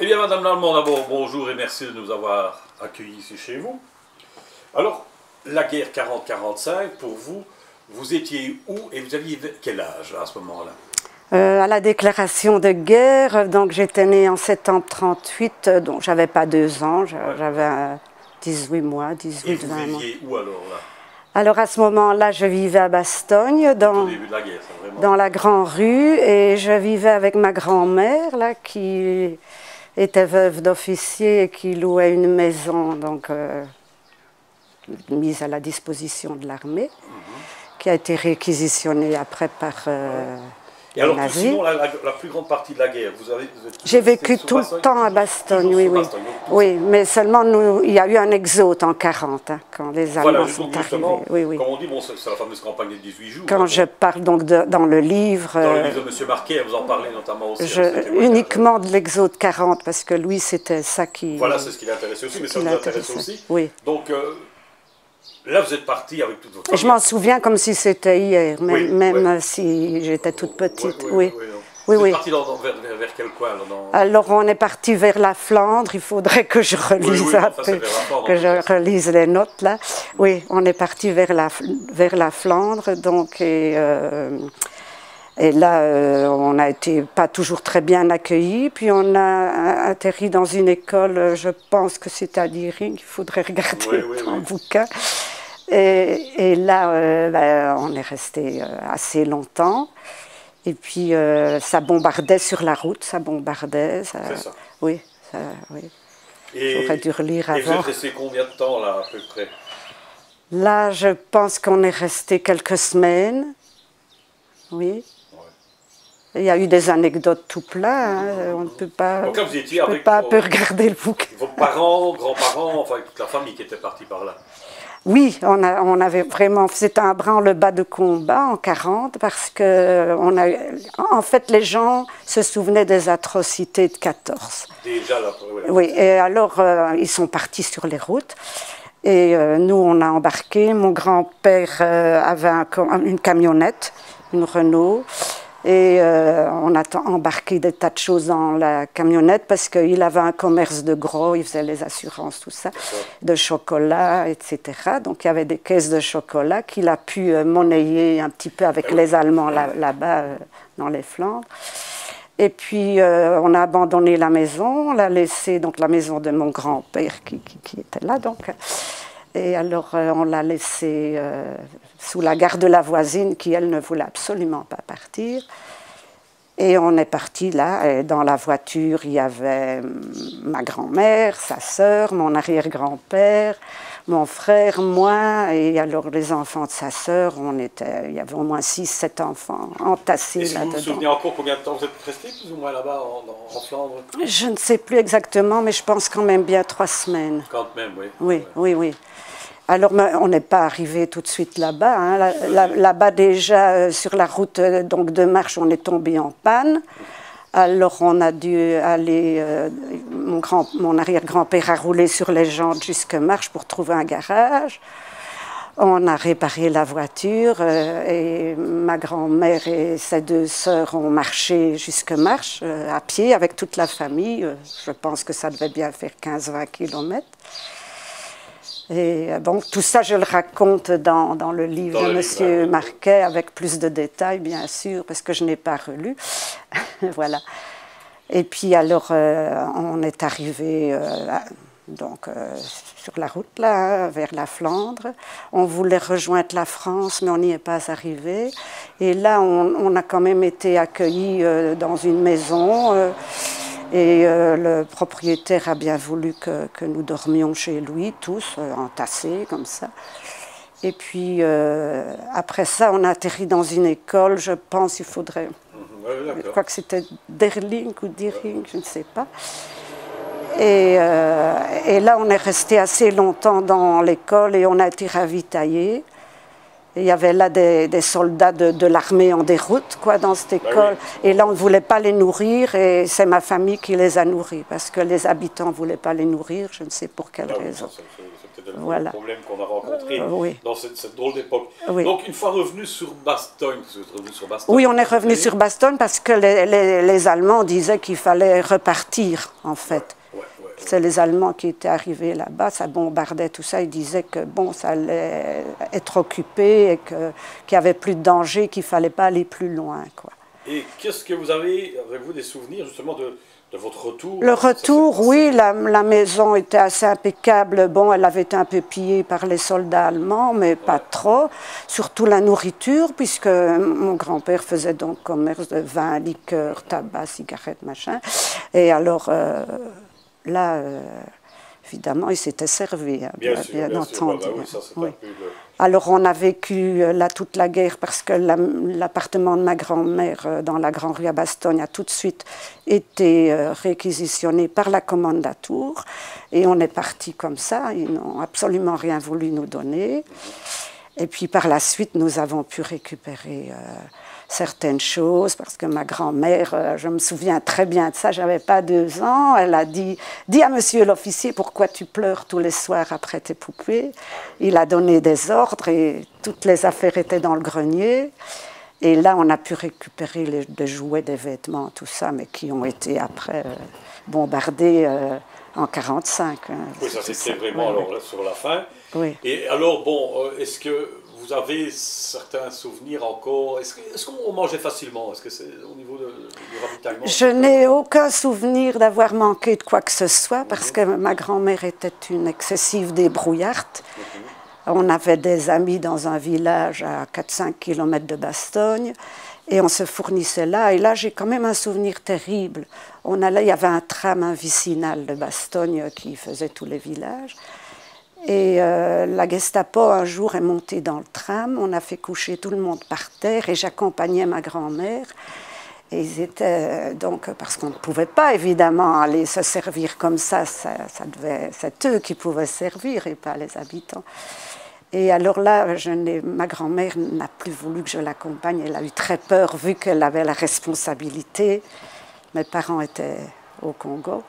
Eh bien, Madame Lallemand, d'abord, bonjour et merci de nous avoir accueillis ici chez vous. Alors, la guerre 40-45, pour vous, vous étiez où et vous aviez quel âge à ce moment-là? À la déclaration de guerre, donc j'étais née en septembre 38, donc j'avais pas 2 ans, j'avais 18 mois, 18, 20 mois. Et vous viviez où alors là? Alors à ce moment-là, je vivais à Bastogne, Au début de la guerre, ça, vraiment. dans la Grande Rue, et je vivais avec ma grand-mère, là, qui était veuve d'officier et qui louait une maison, donc mise à la disposition de l'armée, qui a été réquisitionnée après par Et alors, nazis. sinon, la plus grande partie de la guerre, J'ai vécu tout le temps à Bastogne, oui, oui. Oui, mais seulement il y a eu un exode en 40, hein, quand les Allemands sont arrivés. Oui, oui. Comme on dit, bon, c'est la fameuse campagne des 18 jours. Quand je parle donc dans le livre... Dans le livre de M. Marquet, vous en parlez notamment aussi. Uniquement de l'exode 40, parce que lui, c'était ça qui... Voilà, c'est ce qui l'intéressait aussi, mais ça vous intéresse aussi. Oui. Donc, là, vous êtes parti avec toute votre famille. Je m'en souviens comme si c'était hier, même si j'étais toute petite. Oui. Vous êtes parti vers quel coin Alors, on est parti vers la Flandre. Il faudrait que je relise un peu, que je relise les notes, là. Oui, on est parti vers la Flandre, donc, et là, on n'a été pas toujours très bien accueillis. Puis on a atterri dans une école, je pense que c'est à Diering, il faudrait regarder un bouquin. Et là, on est resté assez longtemps. Et puis, ça bombardait sur la route, ça bombardait. C'est ça. Oui, oui. J'aurais dû relire avant. Et vous êtes resté combien de temps, là, à peu près? Là, je pense qu'on est resté quelques semaines. Oui. Il y a eu des anecdotes tout plein, hein. On ne peut pas, donc là, vous étiez avec un peu regarder le bouquin. Vos parents, grands-parents, enfin toute la famille qui était partie par là. Oui, on avait vraiment, c'était un branle-bas de combat en 40 parce que en fait, les gens se souvenaient des atrocités de 14. Déjà là. Oui, et alors ils sont partis sur les routes. Et nous, on a embarqué. Mon grand-père avait une camionnette, une Renault. Et on a embarqué des tas de choses dans la camionnette parce qu'il avait un commerce de gros, il faisait les assurances, tout ça, de chocolat, etc. Donc il y avait des caisses de chocolat qu'il a pu monnayer un petit peu avec les Allemands là-bas, dans les Flandres. Et puis on a abandonné la maison, on l'a laissé, donc la maison de mon grand-père qui était là, donc. Et alors, on l'a laissé sous la garde de la voisine qui, elle, ne voulait absolument pas partir. Et on est parti là, et dans la voiture, il y avait ma grand-mère, sa sœur, mon arrière-grand-père, mon frère, moi, et alors les enfants de sa sœur, il y avait au moins 6-7 enfants entassés là-dedans. Vous vous souvenez encore combien de temps vous êtes resté plus ou moins là-bas en Flandre? Je ne sais plus exactement, mais je pense quand même bien 3 semaines. Quand même, oui. Oui, oui, oui. Alors, on n'est pas arrivé tout de suite là-bas. Hein. Là-bas, déjà, sur la route donc, de marche, on est tombé en panne. Alors, on a dû aller... mon arrière-grand-père a roulé sur les jantes jusque Marche pour trouver un garage. On a réparé la voiture et ma grand-mère et ses 2 sœurs ont marché jusque Marche, à pied, avec toute la famille. Je pense que ça devait bien faire 15-20 kilomètres. Et bon, tout ça, je le raconte dans le livre de M. Marquet, avec plus de détails, bien sûr, parce que je n'ai pas relu. Voilà. Et puis, alors, on est arrivé sur la route, là, vers la Flandre. On voulait rejoindre la France, mais on n'y est pas arrivé. Et là, on a quand même été accueillis dans une maison. Et le propriétaire a bien voulu que nous dormions chez lui, tous, entassés, comme ça. Et puis, après ça, on a atterri dans une école, je pense, je crois que c'était Derling ou Diering, je ne sais pas. Et là, on est resté assez longtemps dans l'école et on a été ravitaillés. Et il y avait là des soldats de l'armée en déroute, quoi, dans cette école. Et là, on ne voulait pas les nourrir et c'est ma famille qui les a nourris parce que les habitants ne voulaient pas les nourrir, je ne sais pour quelle raison. C'était le problème qu'on a rencontré dans cette drôle d'époque. Oui. Donc, une fois revenu sur Bastogne, oui, on est revenu sur Bastogne parce que les Allemands disaient qu'il fallait repartir, en fait. C'est les Allemands qui étaient arrivés là-bas, ça bombardait tout ça, ils disaient que bon, ça allait être occupé et qu'il n'y avait plus de danger, qu'il ne fallait pas aller plus loin, quoi. Et qu'est-ce que vous avez-vous des souvenirs justement de votre retour? Le retour, oui, la maison était assez impeccable. Bon, elle avait été un peu pillée par les soldats allemands, mais pas trop. Surtout la nourriture, puisque mon grand-père faisait donc commerce de vin, liqueur, tabac, cigarettes, machin. Et alors, là, évidemment, il s'était servi, hein, bien entendu. Bah oui, ça, oui. Alors, on a vécu là toute la guerre parce que l'appartement de ma grand-mère dans la Grande Rue à Bastogne a tout de suite été réquisitionné par la Kommandantur. Et on est parti comme ça, ils n'ont absolument rien voulu nous donner. Et puis par la suite, nous avons pu récupérer certaines choses, parce que ma grand-mère, je me souviens très bien de ça, j'avais pas 2 ans, elle a dit « Dis à monsieur l'officier pourquoi tu pleures tous les soirs après tes poupées ?» Il a donné des ordres et toutes les affaires étaient dans le grenier. Et là, on a pu récupérer des jouets, des vêtements, tout ça, mais qui ont été après bombardés en 1945. Hein, oui, ça c'était vraiment alors, là, sur la fin. Oui. Et alors, bon, est-ce que vous avez certains souvenirs encore? Est-ce qu'on mangeait facilement? Est-ce que c'est au niveau du ravitaillement? Je n'ai aucun souvenir d'avoir manqué de quoi que ce soit, parce que ma grand-mère était une excessive débrouillarde. On avait des amis dans un village à 4-5 km de Bastogne, et on se fournissait là. Et là, j'ai quand même un souvenir terrible. Il y avait un tram vicinal de Bastogne qui faisait tous les villages. Et la Gestapo, un jour, est montée dans le tram. On a fait coucher tout le monde par terre et j'accompagnais ma grand-mère. Et ils étaient donc, parce qu'on ne pouvait pas évidemment aller se servir comme ça, c'est eux qui pouvaient servir et pas les habitants. Et alors là, ma grand-mère n'a plus voulu que je l'accompagne. Elle a eu très peur vu qu'elle avait la responsabilité. Mes parents étaient au Congo.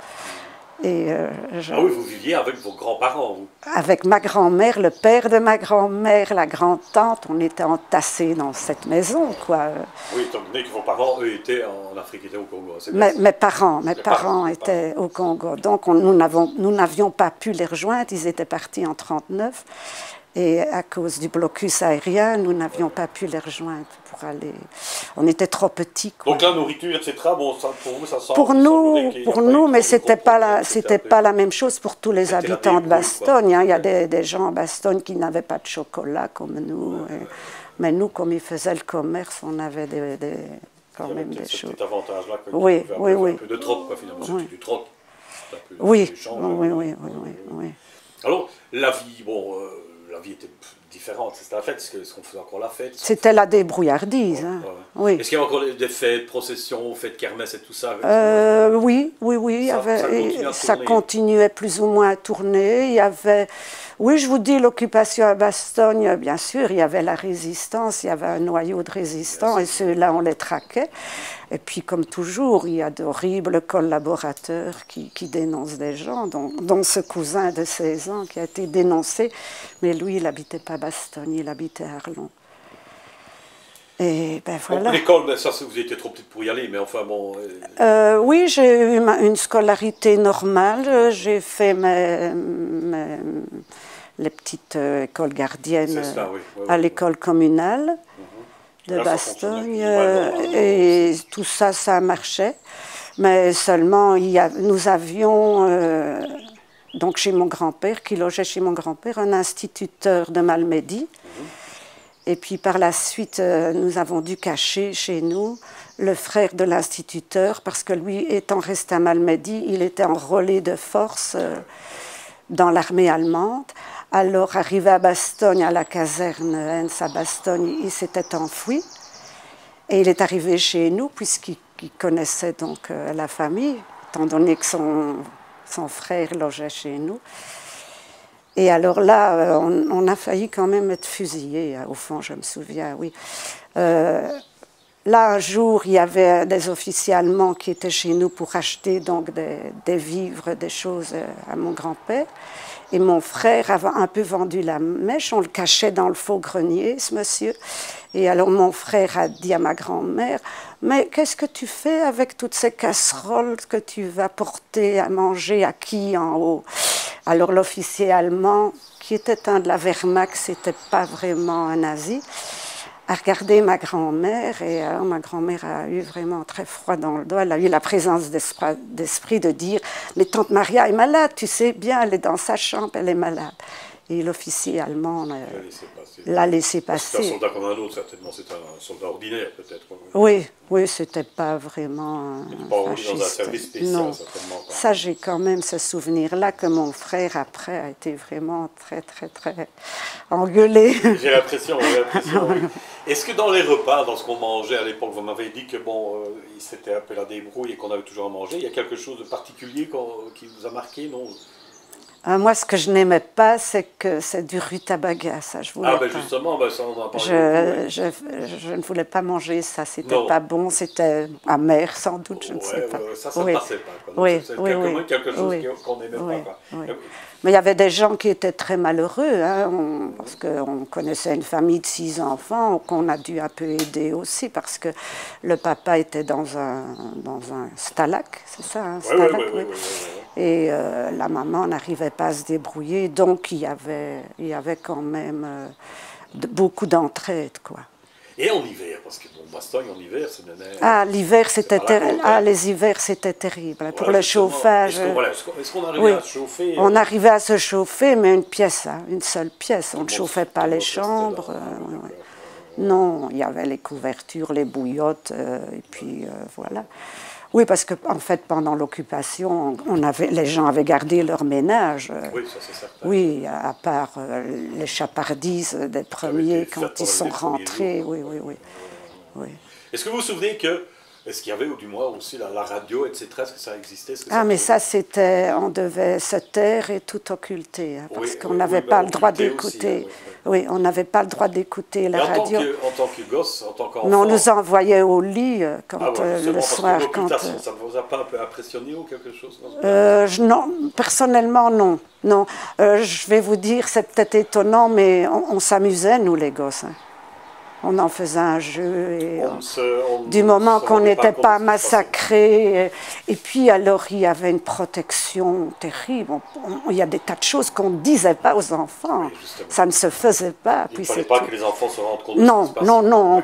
Et ah oui, vous viviez avec vos grands-parents, vous? Avec ma grand-mère, le père de ma grand-mère, la grand-tante, on était entassés dans cette maison, quoi. Oui, étant donné que vos parents, eux, étaient en Afrique, étaient au Congo. Mes parents étaient au Congo. Donc nous n'avions pas pu les rejoindre, ils étaient partis en 1939. Et à cause du blocus aérien, nous n'avions pas pu les rejoindre pour aller... On était trop petits, quoi. Donc la nourriture, etc., bon, ça, pour vous, ça semble... Pour nous, mais c'était pas la même chose pour tous les habitants de Bastogne. Hein. Il y a des gens à Bastogne qui n'avaient pas de chocolat comme nous. Mais nous, comme ils faisaient le commerce, on avait quand même des choses. Cet avantage-là, oui. Un peu de troc, quoi, finalement. C'était du troc. Oui. Alors, la vie, bon... la vie était différente, c'était la fête, est-ce qu'on faisait encore la fête? C'était la débrouillardise. Hein. Oui. Est-ce qu'il y avait encore des fêtes, processions, fêtes kermesse et tout ça? Oui. Ça continuait plus ou moins à tourner. Il y avait, oui, je vous dis, l'occupation à Bastogne, bien sûr, il y avait la résistance, il y avait un noyau de résistants, et ceux-là, on les traquait. Et puis, comme toujours, il y a d'horribles collaborateurs qui dénoncent des gens, dont ce cousin de 16 ans qui a été dénoncé. Mais lui, il n'habitait pas Bastogne, il habitait Arlon. Et ben voilà. L'école, ça, vous étiez trop petite pour y aller, mais enfin bon... oui, j'ai eu une scolarité normale. J'ai fait les petites écoles gardiennes à l'école communale de Bastogne. Et tout ça, ça marchait. Mais seulement, nous avions, donc chez mon grand-père, qui logeait chez mon grand-père, un instituteur de Malmedy. Et puis par la suite, nous avons dû cacher chez nous le frère de l'instituteur, parce que lui, étant resté à Malmedy, il était enrôlé de force dans l'armée allemande. Alors, arrivé à Bastogne, à la caserne Hens à Bastogne, il s'était enfui. Et il est arrivé chez nous, puisqu'il connaissait donc la famille, étant donné que son frère logeait chez nous. Et alors là, on a failli quand même être fusillés, au fond, je me souviens, oui. Là, un jour, il y avait des officiers allemands qui étaient chez nous pour acheter donc des vivres, des choses à mon grand-père. Et mon frère avait un peu vendu la mèche, on le cachait dans le faux grenier, ce monsieur. Et alors mon frère a dit à ma grand-mère, « Mais qu'est-ce que tu fais avec toutes ces casseroles que tu vas porter à manger à qui en haut ?» Alors l'officier allemand, qui était un de la Wehrmacht, c'était pas vraiment un nazi, a regardé ma grand-mère et alors ma grand-mère a eu vraiment très froid dans le dos. Elle a eu la présence d'esprit de dire « Mais tante Maria est malade, tu sais bien, elle est dans sa chambre, elle est malade. » Et l'officier allemand l'a laissé passer. C'est un soldat comme un autre, certainement. C'est un soldat ordinaire, peut-être. Oui, oui, c'était pas vraiment pas fasciste. Dans un service spécial, non, certainement pas. Ça, j'ai quand même ce souvenir-là que mon frère, après, a été vraiment très, très, très engueulé. J'ai l'impression, oui. Est-ce que dans les repas, dans ce qu'on mangeait à l'époque, vous m'avez dit que bon, c'était un peu la débrouille et qu'on avait toujours à manger, il y a quelque chose de particulier qui vous a marqué, non? Moi, ce que je n'aimais pas, c'est que c'est du rutabaga, ça, je voulais pas. Justement, ça, on en a parlé je ne voulais pas manger ça, c'était pas bon, c'était amer, sans doute, je ne sais pas. Ça ne passait pas, quoi. Oui, c'est quelque chose qu'on n'aimait pas, quoi. Mais il y avait des gens qui étaient très malheureux, hein, parce qu'on connaissait une famille de 6 enfants, qu'on a dû un peu aider aussi, parce que le papa était dans un stalag, c'est ça, un stalag, oui. Et la maman n'arrivait pas à se débrouiller, donc il y avait quand même beaucoup d'entraide, quoi. Et en hiver, parce que bon, Bastogne en hiver, c'est de neige. Ah, l'hiver, c'était terrible. Ah, les hivers, c'était terrible. Voilà, pour le chauffage. Est-ce qu'on arrivait à se chauffer On arrivait à se chauffer, mais une pièce, hein, une seule pièce. On ne chauffait pas les chambres. Non, il y avait les couvertures, les bouillottes, et puis voilà. Oui, parce que en fait, pendant l'occupation, les gens avaient gardé leur ménage. Oui, ça c'est certain. Oui, à part les chapardises des premiers quand ils sont rentrés. Oui. Est-ce que vous vous souvenez est-ce qu'il y avait, ou du moins aussi la radio, etc., est-ce que ça existait? Mais ça, on devait se taire et tout occulter, hein, parce qu'on n'avait pas le droit d'écouter. Oui, on n'avait pas le droit d'écouter la radio. En tant que gosse, en tant qu'enfant? Mais on nous envoyait au lit le soir. Ça ne vous a pas un peu impressionné ou quelque chose? Non, personnellement, non. Non, je vais vous dire, c'est peut-être étonnant, mais on s'amusait, nous, les gosses. Hein. On en faisait un jeu, et du moment qu'on n'était pas massacrés. Et puis alors, il y avait une protection terrible. Il y a des tas de choses qu'on ne disait pas aux enfants. Oui, ça ne se faisait pas. Il ne fallait pas que les enfants se rendent compte de ce qui se passe. Non,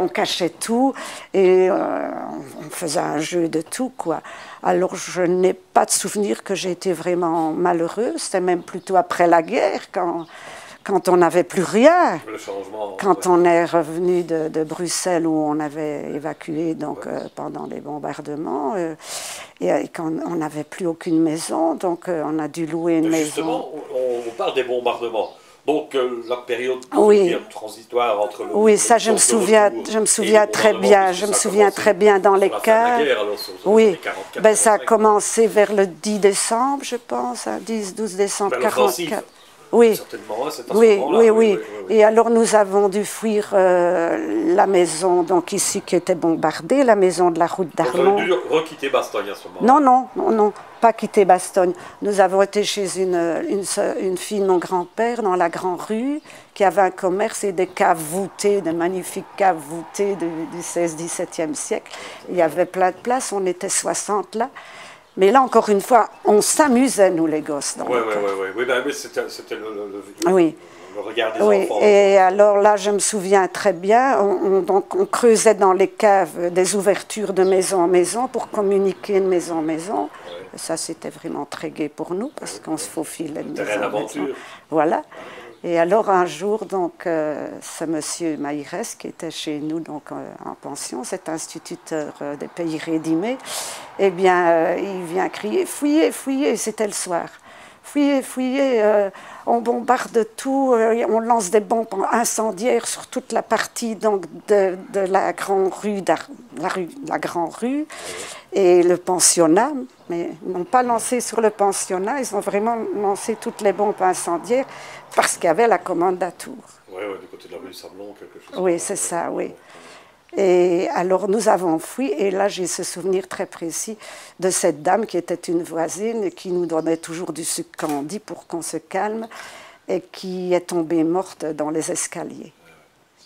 on cachait tout. Et on faisait un jeu de tout, quoi. Alors, je n'ai pas de souvenir que j'ai été vraiment malheureuse. C'était même plutôt après la guerre, quand on n'avait plus rien, quand on est revenu de Bruxelles où on avait évacué donc, pendant les bombardements, et quand on n'avait plus aucune maison, donc on a dû louer une maison. Justement, on parle des bombardements. Donc la période transitoire entre le... Oui, ça je me souviens très bien. Je me souviens très bien dans les caves. Oui, ça a commencé vers le 10 décembre, je pense, 10-12 décembre 1944. Oui. Oui. Et alors nous avons dû fuir la maison donc ici qui était bombardée, la maison de la route d'Arlon. Vous avez dû requitter Bastogne à ce moment-là? Non, pas quitter Bastogne. Nous avons été chez une fille de mon grand-père dans la Grande Rue qui avait un commerce et des caves voûtées, des magnifiques caves voûtées du 16-17e siècle. Il y avait plein de places, on était 60 là. Mais là, encore une fois, on s'amusait, nous, les gosses. Oui, c'était le regard des enfants. Et alors là, je me souviens très bien, on creusait dans les caves des ouvertures de maison en maison pour communiquer de maison en maison. Et ça, c'était vraiment très gai pour nous, parce qu'on se faufilait de maison en maison. Voilà. Et alors un jour, donc, ce monsieur Maïres, qui était chez nous donc, en pension, cet instituteur des pays rédimés, eh bien, il vient crier « Fuyez, fuyez !» C'était le soir. « Fuyez, fuyez, on bombarde tout, on lance des bombes incendiaires sur toute la partie donc, de la grande rue, la grande rue et le pensionnat. » mais ils n'ont pas lancé sur le pensionnat, ils ont vraiment lancé toutes les bombes incendiaires parce qu'il y avait la commande d'Atour. Oui, du côté de la rue Sablon, quelque chose. Oui, c'est ça, oui. Et alors nous avons fui, et là j'ai ce souvenir très précis de cette dame qui était une voisine et qui nous donnait toujours du sucre candi pour qu'on se calme, et qui est tombée morte dans les escaliers.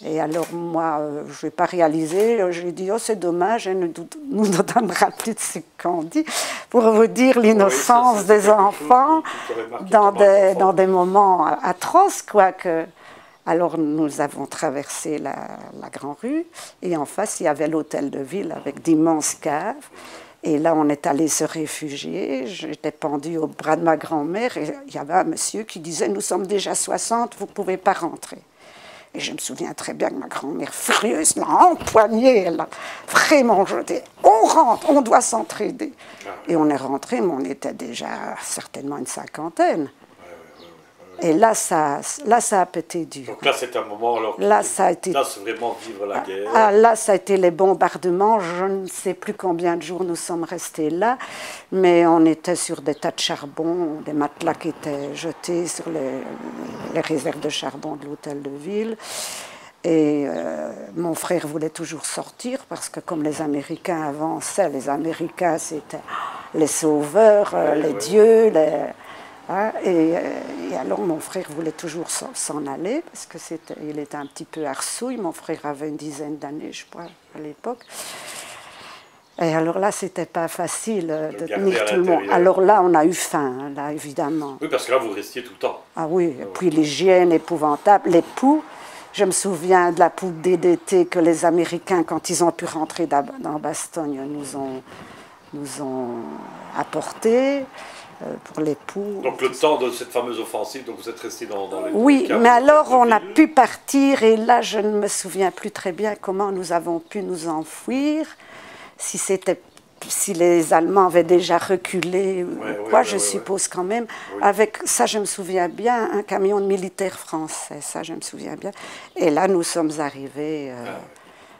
Et alors moi, je n'ai pas réalisé, j'ai dit « Oh, c'est dommage, elle ne nous donnera plus de sucre candi » pour vous dire l'innocence des enfants dans des moments atroces, quoi. Alors nous avons traversé la grande rue, et en face il y avait l'hôtel de ville avec d'immenses caves. Et là, on est allé se réfugier. J'étais pendue au bras de ma grand-mère et il y avait un monsieur qui disait « Nous sommes déjà 60, vous ne pouvez pas rentrer ». Et je me souviens très bien que ma grand-mère, furieuse, m'a empoignée. Elle a vraiment jeté « On rentre, on doit s'entraider ». Et on est rentré, mais on était déjà certainement une cinquantaine. Et là, ça a pété dur. Donc là, c'est un moment, alors, là, c'est vraiment vivre la guerre. Là, ça a été les bombardements. Je ne sais plus combien de jours nous sommes restés là, mais on était sur des tas de charbon, des matelas qui étaient jetés sur les réserves de charbon de l'hôtel de ville. Et mon frère voulait toujours sortir parce que comme les Américains avançaient, les Américains c'était les sauveurs, les dieux, et alors mon frère voulait toujours s'en aller parce qu'il était un petit peu arsouille. Mon frère avait une dizaine d'années, je crois, à l'époque. Et alors là, c'était pas facile de tenir tout le monde. Alors là, on a eu faim, là, évidemment. Oui, parce que là, vous restiez tout le temps. Ah oui, et puis l'hygiène épouvantable. Les poux, je me souviens de la poux DDT que les Américains, quand ils ont pu rentrer dans Bastogne, nous ont apporté. Pour les poux. Donc le temps de cette fameuse offensive, donc vous êtes resté dans les... Oui, mais alors on a pu partir, et là je ne me souviens plus très bien comment nous avons pu nous enfuir, si les Allemands avaient déjà reculé ou quoi, je suppose quand même. Avec ça, je me souviens bien, un camion de militaires français, ça je me souviens bien. Et là, nous sommes arrivés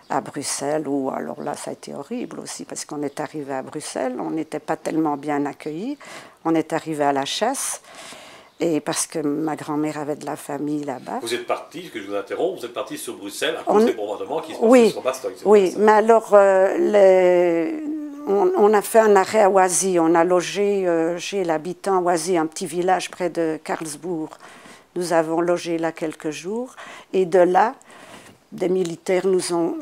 à Bruxelles, où alors là, ça a été horrible aussi, parce qu'on est arrivé à Bruxelles, on n'était pas tellement bien accueillis. On est arrivé à la chasse, et parce que ma grand-mère avait de la famille là-bas. Vous êtes parti, que je vous interromps, vous êtes parti sur Bruxelles à cause des bombardements qui se passaient sur Bastogne. Oui, mais alors on a fait un arrêt à Oisy, on a logé chez l'habitant à Oisy, un petit village près de Karlsbourg. Nous avons logé là quelques jours, et de là, des militaires nous ont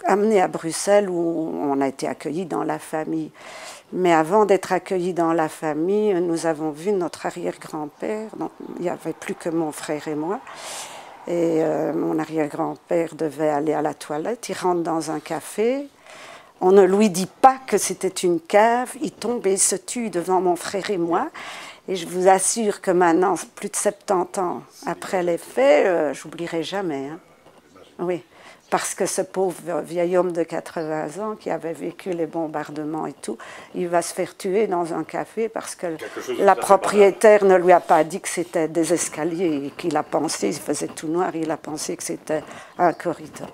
amenés à Bruxelles, où on a été accueillis dans la famille. Mais avant d'être accueillis dans la famille, nous avons vu notre arrière-grand-père. Donc, il n'y avait plus que mon frère et moi. Et mon arrière-grand-père devait aller à la toilette. Il rentre dans un café. On ne lui dit pas que c'était une cave. Il tombe et il se tue devant mon frère et moi. Et je vous assure que maintenant, plus de 70 ans après les faits, j'oublierai jamais. Hein. Oui. Parce que ce pauvre vieil homme de 80 ans qui avait vécu les bombardements et tout, il va se faire tuer dans un café parce que la propriétaire ne lui a pas dit que c'était des escaliers et qu'il a pensé, il faisait tout noir, il a pensé que c'était un corridor.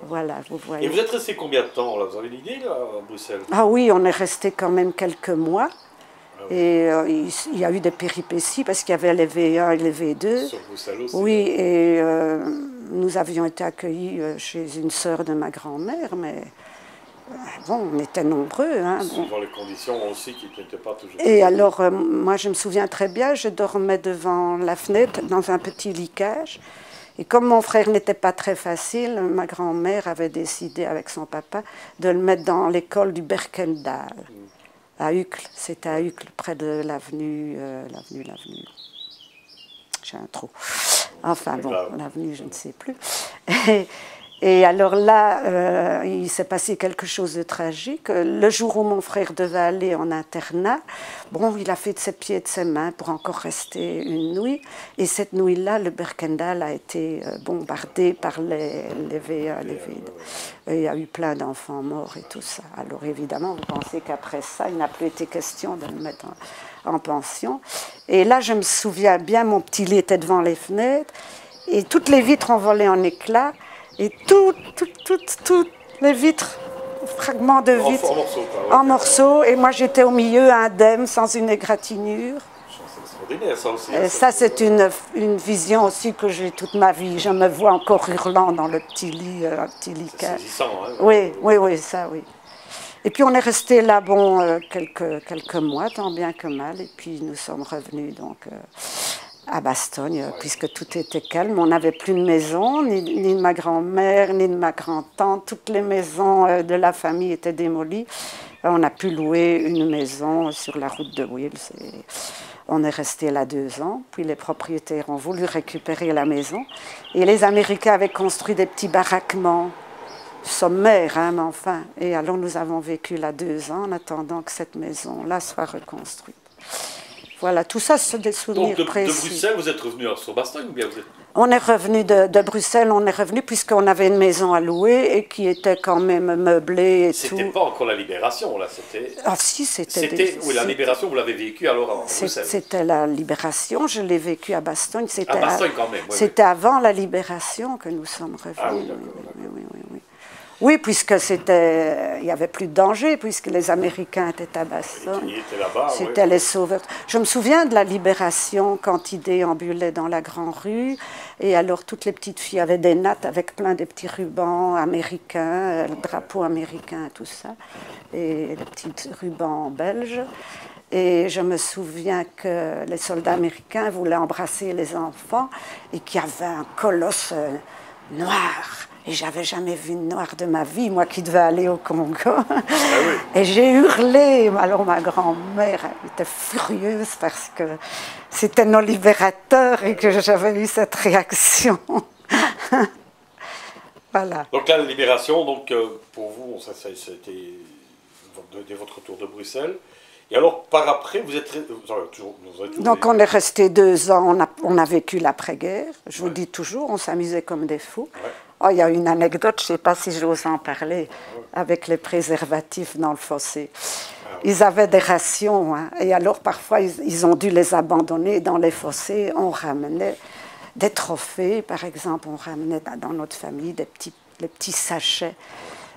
Voilà, vous voyez. Et vous êtes resté combien de temps là? Vous avez une idée là, à Bruxelles? Ah oui, on est resté quand même quelques mois. Et il y a eu des péripéties parce qu'il y avait les V1 et les V2. Sur Bruxelles aussi. Oui, et nous avions été accueillis chez une sœur de ma grand-mère, mais bon, on était nombreux. Hein, Suivant les conditions aussi qui n'étaient pas toujours... Et alors, moi je me souviens très bien, je dormais devant la fenêtre dans un petit lit cage. Et comme mon frère n'était pas très facile, ma grand-mère avait décidé avec son papa de le mettre dans l'école du Berkendal. À Uccle, c'était à Uccle, près de l'avenue, j'ai un trou. Enfin bon, l'avenue, je ne sais plus. Et alors là, il s'est passé quelque chose de tragique. Le jour où mon frère devait aller en internat, bon, il a fait de ses pieds et de ses mains pour encore rester une nuit. Et cette nuit-là, le Berkendal a été bombardé par les V1, les V2. Et il y a eu plein d'enfants morts et tout ça. Alors évidemment, vous pensez qu'après ça, il n'a plus été question de le mettre en pension. Et là, je me souviens bien, mon petit lit était devant les fenêtres, et toutes les vitres ont volé en éclats. Et toutes les vitres fragments de vitre. En morceaux, quoi. Ouais. En morceaux. Et moi, j'étais au milieu, indemne, sans une égratignure. C'est extraordinaire, ça aussi. Et ça, c'est une vision aussi que j'ai toute ma vie. Je me vois encore hurlant dans le petit lit, un petit lit. C'est saisissant, hein. Oui, ça, oui. Et puis on est resté là, bon, quelques mois, tant bien que mal. Et puis nous sommes revenus donc à Bastogne, puisque tout était calme. On n'avait plus de maison, ni de ma grand-mère, ni de ma grand-tante. Toutes les maisons de la famille étaient démolies. On a pu louer une maison sur la route de Wills. Et on est resté là 2 ans. Puis les propriétaires ont voulu récupérer la maison. Et les Américains avaient construit des petits baraquements sommaires, hein, mais enfin. Et alors nous avons vécu là 2 ans en attendant que cette maison-là soit reconstruite. Voilà, tout ça, c'est des souvenirs Donc précis. de Bruxelles, vous êtes revenu sur Bastogne ou bien vous êtes... On est revenu de Bruxelles, on est revenu puisqu'on avait une maison à louer et qui était quand même meublée et tout. C'était pas encore la Libération, là, c'était... Ah si, c'était... Oui, la Libération, vous l'avez vécue alors à Bruxelles. C'était la Libération, je l'ai vécu à Bastogne. À Bastogne quand même, oui. C'était avant la Libération que nous sommes revenus. Ah oui, d'accord. Oui. Oui, puisque il n'y avait plus de danger, puisque les Américains étaient à Bastogne. Ils étaient là-bas, C'était les sauveurs. Je me souviens de la Libération quand ils déambulaient dans la grande rue. Et alors, toutes les petites filles avaient des nattes avec plein de petits rubans américains, le drapeau américain, tout ça. Et des petits rubans belges. Et je me souviens que les soldats américains voulaient embrasser les enfants et qu'il y avait un colosse noir. Et j'avais jamais vu de noir de ma vie, moi qui devais aller au Congo. Ah oui. Et j'ai hurlé. Alors ma grand-mère était furieuse parce que c'était nos libérateurs et que j'avais eu cette réaction. Voilà. Donc là, la Libération, donc, pour vous, c'était dès votre retour de Bruxelles. Et alors, par après, vous avez toujours donc on est resté 2 ans, on a vécu l'après-guerre. Je vous dis toujours, on s'amusait comme des fous. Ouais. Oh, il y a une anecdote, je ne sais pas si j'ose en parler, avec les préservatifs dans le fossé. Ah, oui. Ils avaient des rations, hein, et alors parfois ils ont dû les abandonner dans les fossés. On ramenait des trophées, par exemple, on ramenait dans notre famille les petits sachets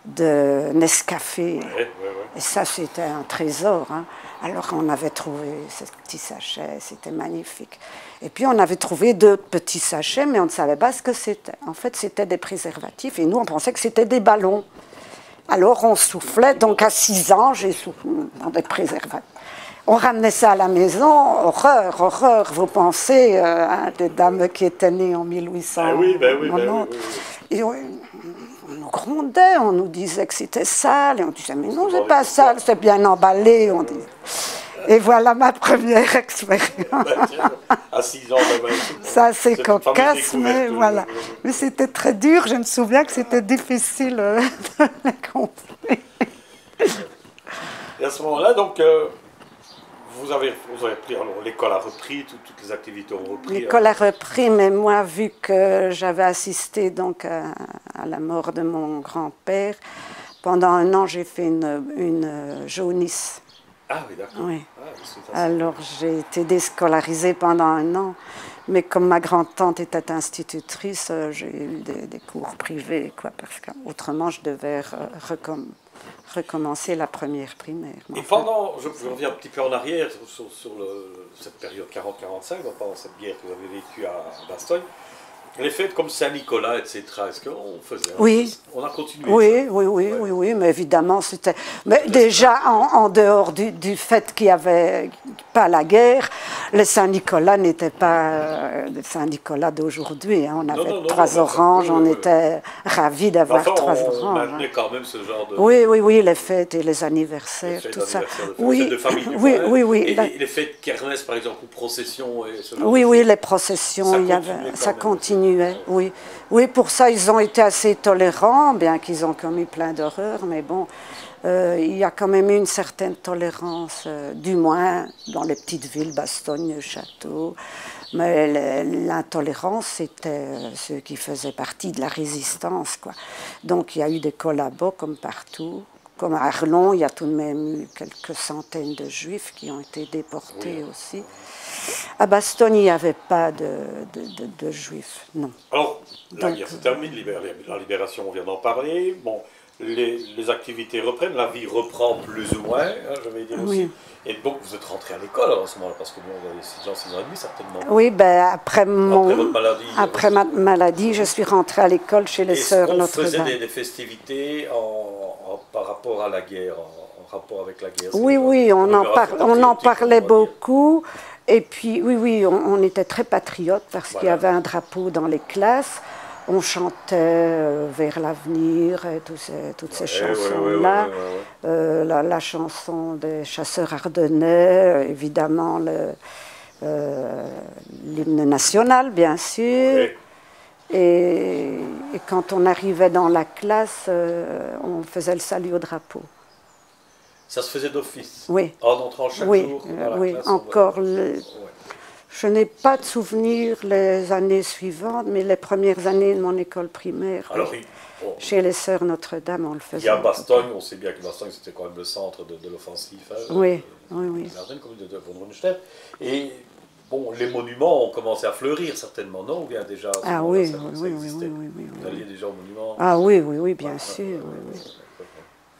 de Nescafé. Ouais. Et ça, c'était un trésor. Hein. Alors on avait trouvé ces petits sachets, c'était magnifique. Et puis on avait trouvé d'autres petits sachets, mais on ne savait pas ce que c'était. En fait, c'était des préservatifs, et nous, on pensait que c'était des ballons. Alors on soufflait, donc à 6 ans, j'ai soufflé dans des préservatifs. On ramenait ça à la maison, horreur, vous pensez, des dames qui étaient nées en 1800. Ah oui. Et on nous grondait, on nous disait que c'était sale, et on disait, mais non, c'est pas sale, c'est bien emballé, on disait. Et voilà ma première expérience. À 6 ans, ça c'est cocasse, mais voilà. Mais c'était très dur, je me souviens que c'était difficile de les comprendre. Et à ce moment-là, donc, vous avez repris, alors l'école a repris, toutes les activités ont repris. L'école a repris, mais moi, vu que j'avais assisté donc à la mort de mon grand-père, pendant 1 an, j'ai fait une jaunisse. Ah oui, d'accord. Oui. Alors j'ai été déscolarisée pendant 1 an, mais comme ma grand-tante était institutrice, j'ai eu des cours privés, quoi, parce qu'autrement je devais recommencer la première primaire. Et pendant, je reviens un petit peu en arrière sur cette période 40-45, pendant cette guerre que vous avez vécue à Bastogne, les fêtes comme Saint-Nicolas, etc., est-ce qu'on faisait? Oui. On a continué. Oui, mais évidemment, c'était... Mais déjà, en dehors du fait qu'il n'y avait pas la guerre, le Saint-Nicolas n'était pas le Saint-Nicolas d'aujourd'hui. Hein. On avait 3 oranges, on était ravis d'avoir 3 oranges. On maintenait quand même ce genre de... Oui, les fêtes et les anniversaires, tout ça. Oui, de famille du oui. Et les fêtes kermesse, par exemple, ou processions et ce genre Oui, les processions, ça continuait. Oui, pour ça, ils ont été assez tolérants, bien qu'ils ont commis plein d'horreurs, mais bon, il y a quand même eu une certaine tolérance, du moins dans les petites villes, Bastogne, Château. Mais l'intolérance, c'était ceux qui faisaient partie de la résistance, quoi. Donc il y a eu des collabos comme partout. Comme à Arlon, il y a tout de même eu quelques centaines de Juifs qui ont été déportés aussi. À Bastogne, il n'y avait pas de Juifs, non. Alors, la guerre se termine, la libération, on vient d'en parler. Bon, les activités reprennent, la vie reprend plus ou moins, hein, je vais dire aussi. Oui. Et donc vous êtes rentré à l'école en ce moment-là, parce que bon, vous avez 6 ans, 6 ans et demi certainement. Oui, ben, après votre maladie. après ma maladie, je suis rentrée à l'école chez les Sœurs Notre-Dame. Est-ce qu'on faisait des festivités par rapport à la guerre, en rapport avec la guerre? Oui, oui, on en parlait beaucoup. Et puis, oui, oui, on était très patriotes parce qu'il y avait un drapeau dans les classes. On chantait vers l'avenir, toutes ces chansons-là. La chanson des chasseurs ardennais, évidemment l'hymne national, bien sûr. Oui. Et quand on arrivait dans la classe, on faisait le salut au drapeau. Ça se faisait d'office? Oui. En entrant chaque jour dans la classe, encore. Je n'ai pas de souvenirs les années suivantes, mais les premières années de mon école primaire, alors, chez les Sœurs Notre-Dame, on le faisait. Il y a Bastogne, on sait bien que Bastogne c'était quand même le centre de l'offensive. Hein, oui, oui. De von Rundstedt. Et bon, les monuments ont commencé à fleurir certainement, non? Ou bien déjà? Ah oui, oui. Vous alliez déjà aux monuments? Ah oui, bien sûr.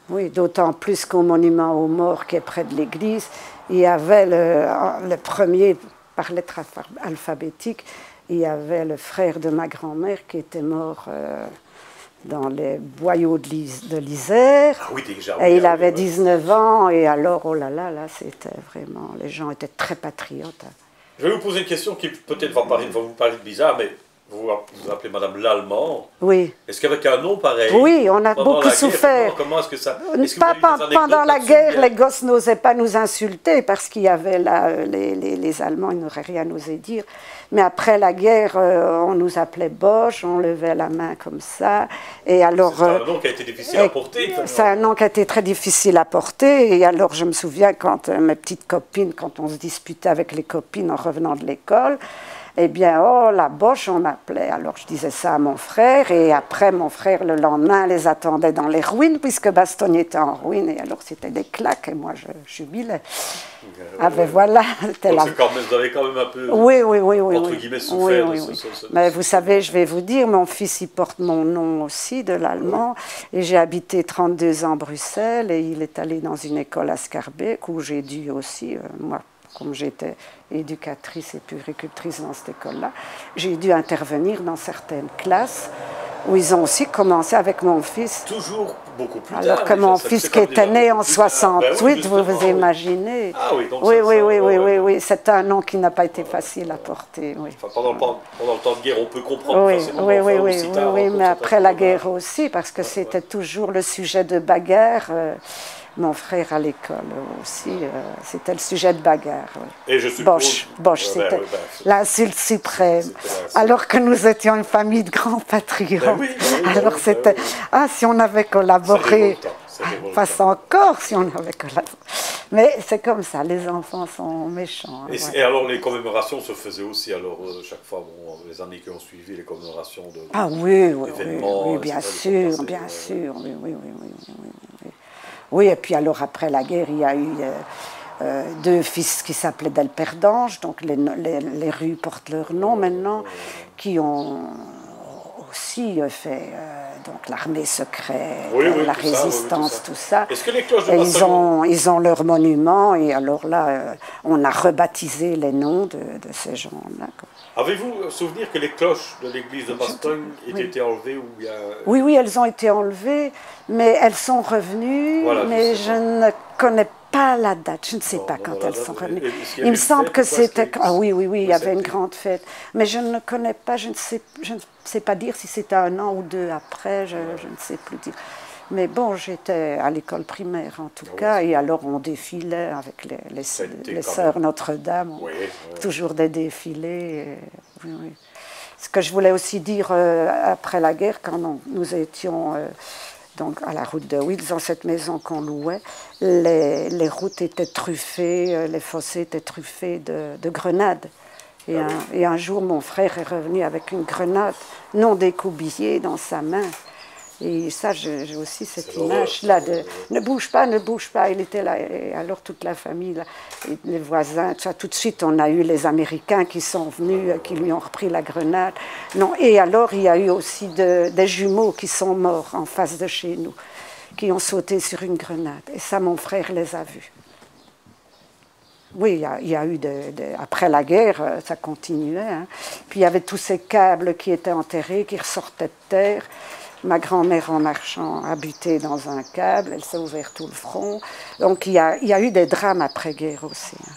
Oui, d'autant plus qu'au monument aux morts qui est près de l'église, il y avait le premier, par lettre alphabétique, il y avait le frère de ma grand-mère qui était mort dans les boyaux de l'Isère. Ah oui, déjà. Et il avait 19 ans, et alors, oh là là, c'était vraiment, les gens étaient très patriotes. Je vais vous poser une question qui peut-être va vous paraître bizarre, mais vous vous appelez Madame Lallemand. Oui. Est-ce qu'avec un nom pareil? Oui, on a beaucoup souffert. Comment est-ce que ça... Pendant la guerre, les gosses n'osaient pas nous insulter parce qu'il y avait là, les Allemands, ils n'auraient rien osé dire. Mais après la guerre, on nous appelait Bosch, on levait la main comme ça. Et alors, c'est un nom qui a été difficile à porter. C'est un nom qui a été très difficile à porter. Et alors, je me souviens quand mes petites copines, quand on se disputait avec les copines en revenant de l'école, eh bien, oh, la Boche, on m'appelait. Alors, je disais ça à mon frère. Et après, mon frère, le lendemain, les attendait dans les ruines, puisque Bastogne était en ruine. Et alors, c'était des claques. Et moi, je jubilais. Ah ben voilà, c'était là. Vous avez quand même un peu, oui, entre guillemets, souffert. Oui. Mais vous savez, je vais vous dire, mon fils, il porte mon nom aussi, de l'allemand. Et j'ai habité 32 ans à Bruxelles. Et il est allé dans une école à Scarbeck, où j'ai dû aussi, moi, comme j'étais éducatrice et puéricultrice dans cette école-là, j'ai dû intervenir dans certaines classes où ils ont aussi commencé avec mon fils. Toujours beaucoup plus tard. Alors que mon fils qui était né en 68, vous vous imaginez. Ah oui, donc oui, c'est un nom qui n'a pas été facile à porter. Oui. Enfin, pendant le temps de guerre, on peut comprendre facilement. Oui, mais après la guerre aussi, parce que c'était toujours le sujet de bagarre. Mon frère à l'école aussi, c'était le sujet de bagarre. Et je suppose... Bosch, c'était l'insulte suprême. Alors que nous étions une famille de grands patriotes. Alors c'était... Ah, si on avait collaboré... Passe encore si on avait collaboré. Mais c'est comme ça, les enfants sont méchants. Et alors les commémorations se faisaient aussi, alors chaque fois, les années qui ont suivi, les commémorations de... Ah oui, bien sûr. Oui, et puis alors après la guerre, il y a eu deux fils qui s'appelaient Delperdange, donc les rues portent leur nom maintenant, qui ont aussi fait donc l'armée secrète, la résistance, tout ça. Est-ce que les cloches de Bastogne... ils ont leur monument, et alors là, on a rebaptisé les noms de ces gens-là. Avez-vous souvenir que les cloches de l'église de Bastogne aient été enlevées ou bien... Oui, elles ont été enlevées, mais elles sont revenues, mais je ne connais pas la date, je ne sais pas quand elles sont revenues. Il me semble que c'était... Ah oui, il y avait une grande fête, mais je ne connais pas, je ne sais pas dire si c'était 1 an ou 2 après, je ne sais plus dire. Mais bon, j'étais à l'école primaire en tout cas, et alors on défilait avec les Sœurs Notre-Dame, toujours des défilés. Oui. Ce que je voulais aussi dire après la guerre, quand nous étions donc à la route de Wills, dans cette maison qu'on louait, les routes étaient truffées, les fossés étaient truffés de grenades. Et un jour, mon frère est revenu avec une grenade non découbillée dans sa main. Et ça, j'ai aussi cette image-là de « ne bouge pas ». Il était là, et alors toute la famille, là, et les voisins, tout de suite, on a eu les Américains qui sont venus, qui lui ont repris la grenade. Non, et alors, il y a eu aussi des jumeaux qui sont morts en face de chez nous. qui ont sauté sur une grenade. Et ça, mon frère les a vus. Oui, il y a eu après la guerre, ça continuait. Hein. Puis il y avait tous ces câbles qui étaient enterrés, qui ressortaient de terre. Ma grand-mère, en marchant, a buté dans un câble, elle s'est ouvert tout le front. Donc il y a eu des drames après-guerre aussi. Hein.